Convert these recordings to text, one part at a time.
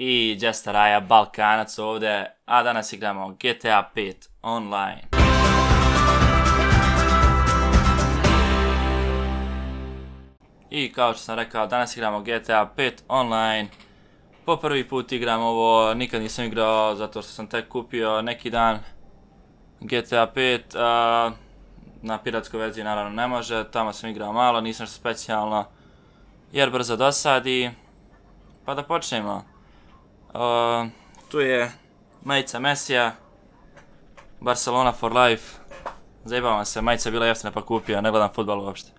I Jester Raja, Balkanac ovdje, a danas igramo GTA 5 online. I kao što sam rekao, danas igramo GTA 5 online. Po prvi put igram ovo, nikad nisam igrao zato što sam tek kupio neki dan GTA 5. Na piratskoj verziji naravno ne može, tamo sam igrao malo, nisam što specijalno jer brzo dosadi. Pa da počnemo. Tu je majica Mesija, Barcelona for life. Zajebavam se, majica je bila jeftina pa kupio, ne gledam fudbal uopšte.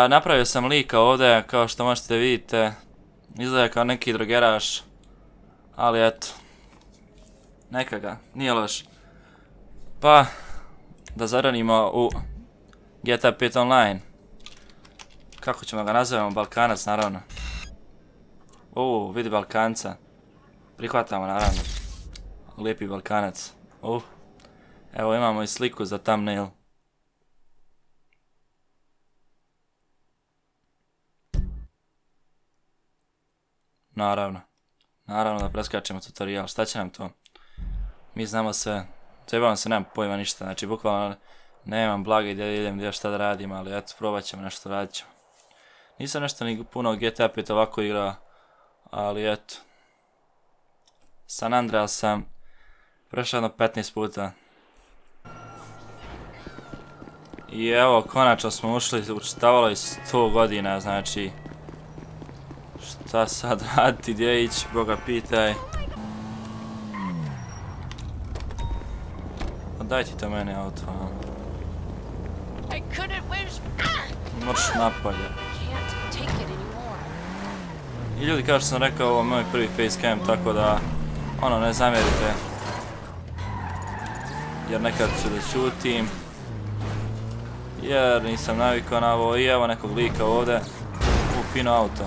Napravio sam lika ovdje, kao što možete vidite. Izgleda kao neki drogeraš, ali eto, neka ga, nije loš. Pa, da zaranimo u GTA 5 online. Kako ćemo ga nazovemo? Balkanac naravno. Vidi Balkanca. Prihvatamo naravno. Lijepi Balkanac. Evo imamo i sliku za thumbnail. Naravno da preskačemo tutorial, šta će nam to? Mi znamo sve, zajebavam se, nemam pojma ništa, znači bukvalno nemam blage gdje idem, gdje šta da radim, ali eto, probat ćemo nešto, radit ćemo. Nisam nešto ni puno GTA 5 ovako igrao, ali eto. San Andreas sam prešao jedno 15 puta. I evo, konačno smo ušli, učitavalo je 100 godina, znači... Šta sad raditi, gdje ići, Boga pitaj. Daj ti to meni auto. Mrš napolje. I ljudi, kao što sam rekao, ovo je moj prvi facecam, tako da ne zamjerite. Jer nekad ću da šutim. Jer nisam navikao na ovo. I evo nekog lika ovdje. Fino auto.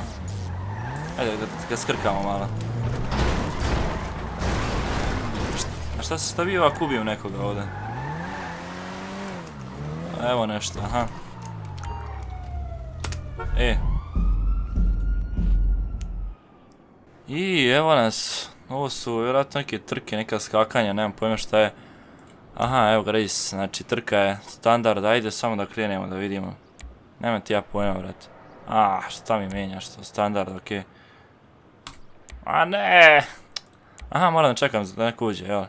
Ajde ga skrkamo malo. A šta se stavio ako ubijem nekoga ovdje? Evo nešto, aha. I evo nas. Ovo su vjerojatno neke trke, neka skakanja, nemam pojma šta je. Aha, evo ga race, znači trka je standard, ajde samo da krenemo da vidimo. Nemam ti ja pojma, brate. Šta mi menjaš to, standard, okej. A ne! Aha, moram da čekam da neko uđe, jel?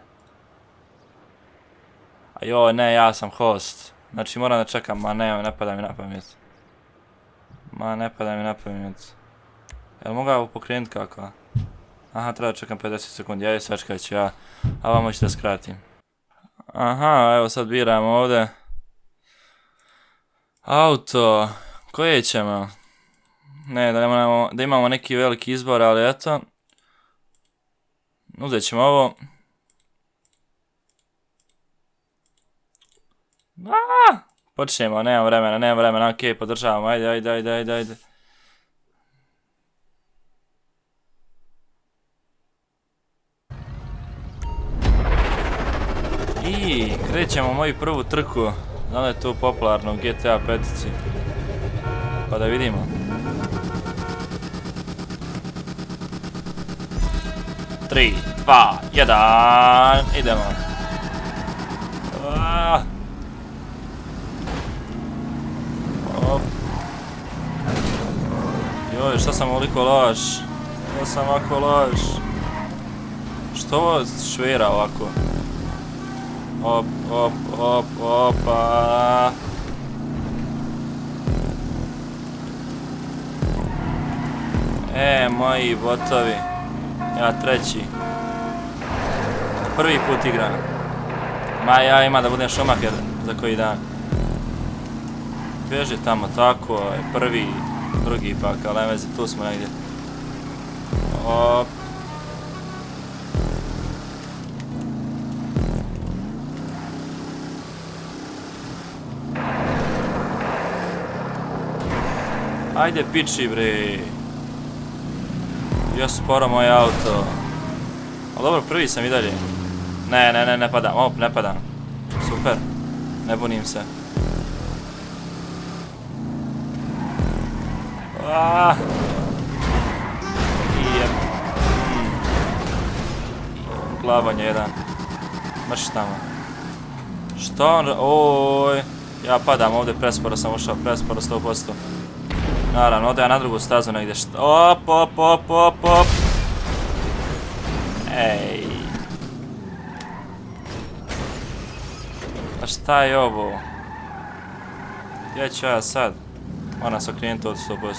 A joj, ne, ja sam host. Znači moram da čekam, ne pada mi na pamet. Ne pada mi na pamet. Jel mogu ovo pokrenut kako? Aha, treba da čekam 50 sekundi, ajde sačkat ću ja. A vamo ću da skratim. Aha, evo sad biramo ovdje. Auto. Koje ćemo? Ne, da imamo neki veliki izbor, ali eto. Uzet ćemo ovo. Počnemo, nemam vremena, okej, podržavamo, ajde. I krećemo moju prvu trku, da li je tu popularno u GTA 5-ci. Pa da vidimo. 3, 2, 1, idemo. Joj, šta sam ovoliko loš? Što sam ovako loš? Što ovo švira ovako? Opa. Moji botovi. Ja treći. Prvi put igram. Ja ima da budem Schumacher za koji dan. Bježi tamo, tako, prvi, drugi pak, ali ne veze, tu smo negdje. Ajde piči bre. Još sporo moj auto. Ali dobro, prvi sam i dalje. Ne padam, ne padam. Super, ne bunim se. Klavanje jedan. Mrš tamo. Što on... Oj. Ja padam ovdje presporo sam ušao. Presporo 100%. Naravno, ovdje ja na drugu stazu negdje. Op, op, op, op, op. Ej. A šta je ovo? Gdje ću ja sad? Moram se okrenuti od 100%.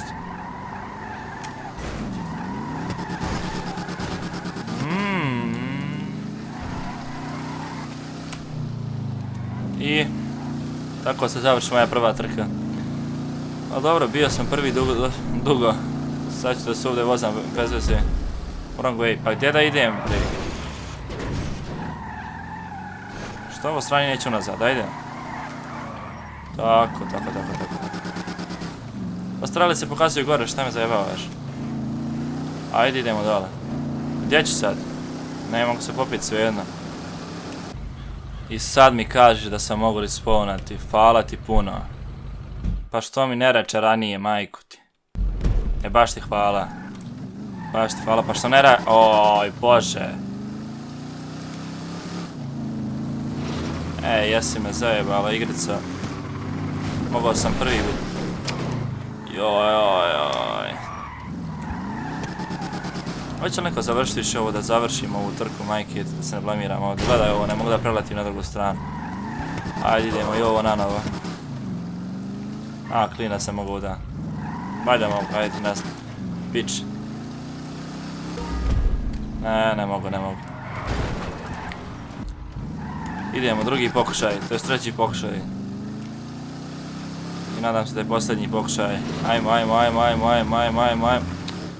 I tako se završi moja prva trka. Ali dobro, bio sam prvi dugo. Sad ću da se ovdje vozam bez veze. Wrong way, pa gdje da idem? Što ovo stranje neće unazad, ajde. Tako. Ostrali se pokazuju gore, šta me zajebavaš? Ajde idemo dole. Gdje ću sad? Ne mogu se popiti svejedno. I sad mi kažeš da sam mogu respawnati, hvala ti puno. Pa što mi ne reče ranije, majku ti. Baš ti hvala. Baš ti hvala, pa što ne reče... Oj, bože. Jesi me zajebala igrica. Mogao sam prvi biti. Joj. Hoće li neko završiti više ovo, da završimo ovu trku, majke, da se ne blamiram ovdje. Gledaj ovo, ne mogu da preletim na drugu stranu. Ajde idemo i ovo nanovo. A, klina se mogu da. Valjda mogu, ajde ti nas. Pič. Ne mogu. Idemo, drugi pokušaj, to je treći pokušaj. I nadam se da je posljednji pokušaj. Ajmo.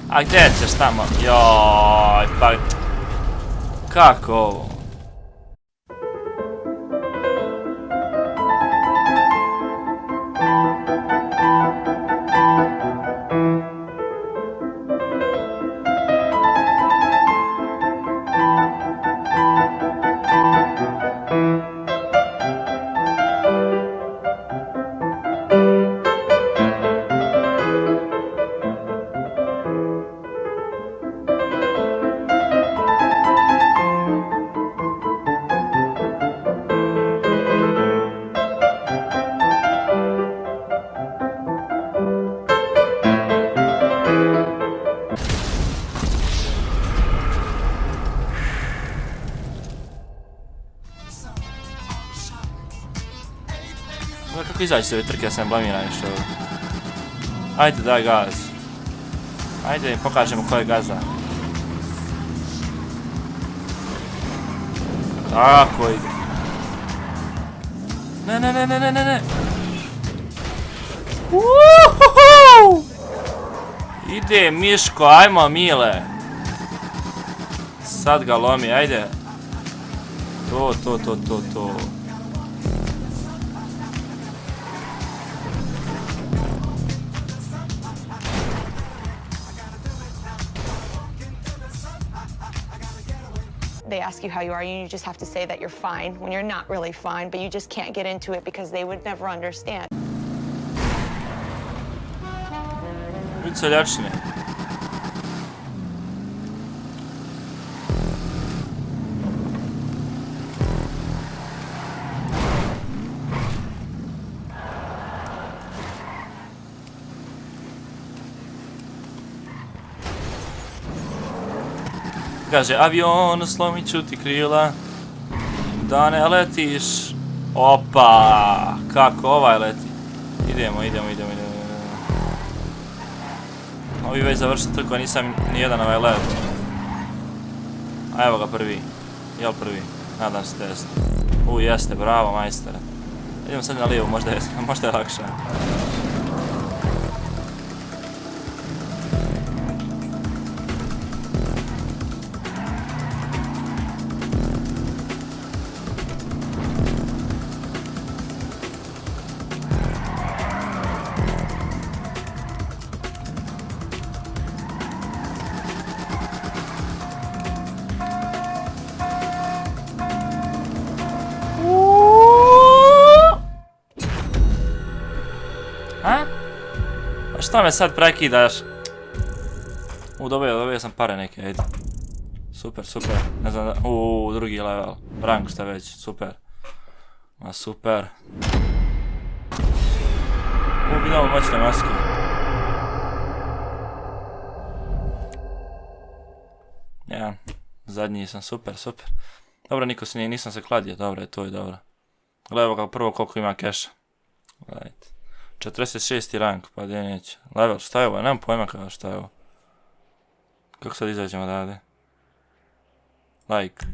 A gdje ćeš tamo? Joj, pa... Kako ovo? Kako izaći iz ove trke, ja sam blamiran nešto. Ajde, daj gaz. Ajde, im pokažemo ko je gazda. Tako ide. Ne. Uuuuhuhu! Ide Miško, ajmo Mile. Sad ga lomi, ajde. To. They ask you how you are, and you just have to say that you're fine when you're not really fine, but you just can't get into it because they would never understand. Seljačine. Kaže, avion, slomit ću ti krila, da ne letiš. Opa, kako ovaj leti. Idemo. Ovi već završili trku, a nisam nijedan ovaj let. A evo ga prvi. Jel prvi? Nadam se da jeste. Jeste, bravo majstore. Idemo sad na lijevu, možda je lakše. Šta me sad prekidaš? Dobio sam pare neke, ajde. Super, super. Ne znam da... drugi level. Rank šta već, super. Ma super. Vidimo moćne maske. Ja, zadnji sam, super, super. Dobro, niko se nije, nisam se kladio, dobro je, to je dobro. Gledaj ga prvo koliko ima keša. Gledajte. 46. rank, pa gdje neće. Level, šta je ovo? Nemam pojma kao šta je ovo. Kako sad izađemo odavde? Like.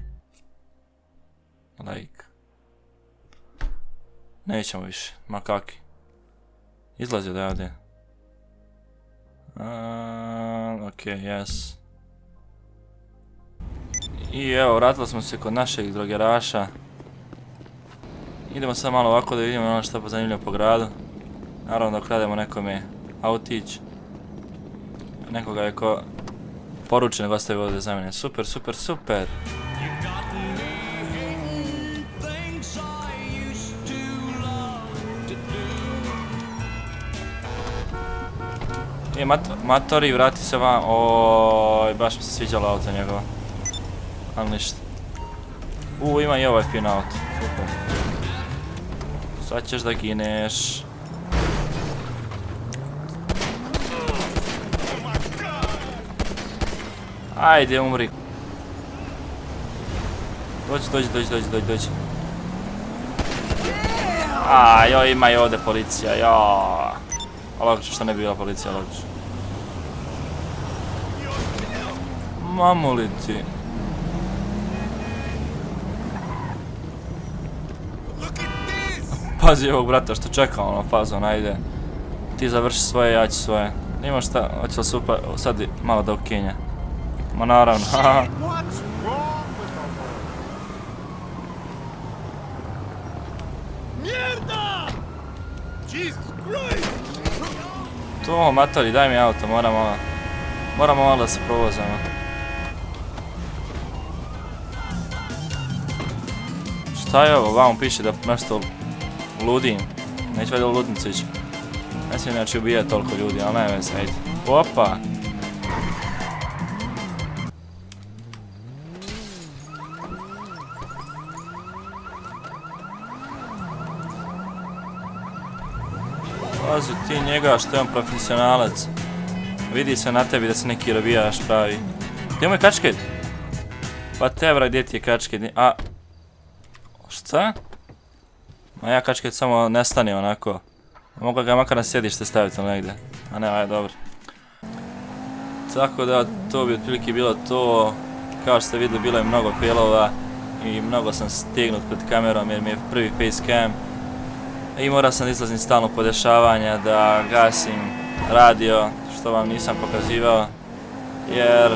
Nećemo više, ma kaki. Izlazi odavde. Ok, yes. I evo, vratili smo se kod našeg drogeraša. Idemo sad malo ovako da vidimo ono što je zanimljivo po gradu. Naravno da krademo nekome autić. Nekoga je ko poručenog ostavio ovdje za mene. Super, super, super. Matori, vrati se van. Oj, baš mi se sviđalo auto njegovo. Ali ništa. Ima i ovaj fin auto. Super. Sad ćeš da gineš. Ajde, umri. Dođi. Joj, ima i ovdje policija, joj. Logično što ne bi bila policija, logično. Mamu li ti? Pazi ovog brata što čeka ono fazon, ajde. Ti završi svoje, ja ću svoje. Nima šta, hoće li super, sad malo da ukinja. Ma naravno, haha. To, matori, daj mi auto, moramo malo da se provozamo. Šta je ovo? Vamo piše da nešto ludim. Neću valjda u ludnicu ići. Ne smijem znači ubijati toliko ljudi, ali ne veze, ajde. Opa! Pazi ti njega što je on profesionalac. Vidi se na tebi da se neki robijaš pravi. Gdje mu je kačket? Pa tebra, gdje ti je kačket? Šta? Ma ja kačket samo nestane onako. Mogu ga makar na sjedište staviti ili negdje. A ne, aj dobro. Tako da to bi otprilike bilo to. Kao što ste vidjeli, bilo je mnogo failova. I mnogo sam stignut pred kamerom jer mi je prvi facecam. I morao sam da izlazim stalno podešavanja, da gasim radio, što vam nisam pokazivao, jer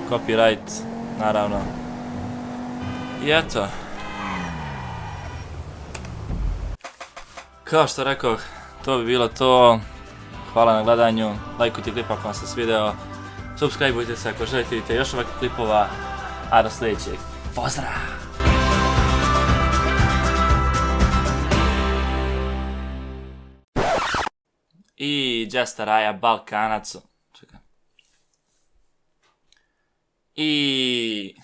copyright, naravno. I eto. Kao što rekao, to bi bilo to. Hvala na gledanju, lajkujte klip ako vam se svideo, subscribeujte se ako želite vidjeti još ovakvih klipova, a do sljedećeg. Pozdrav! I Jesta Raja Balkanacu. Čekaj. I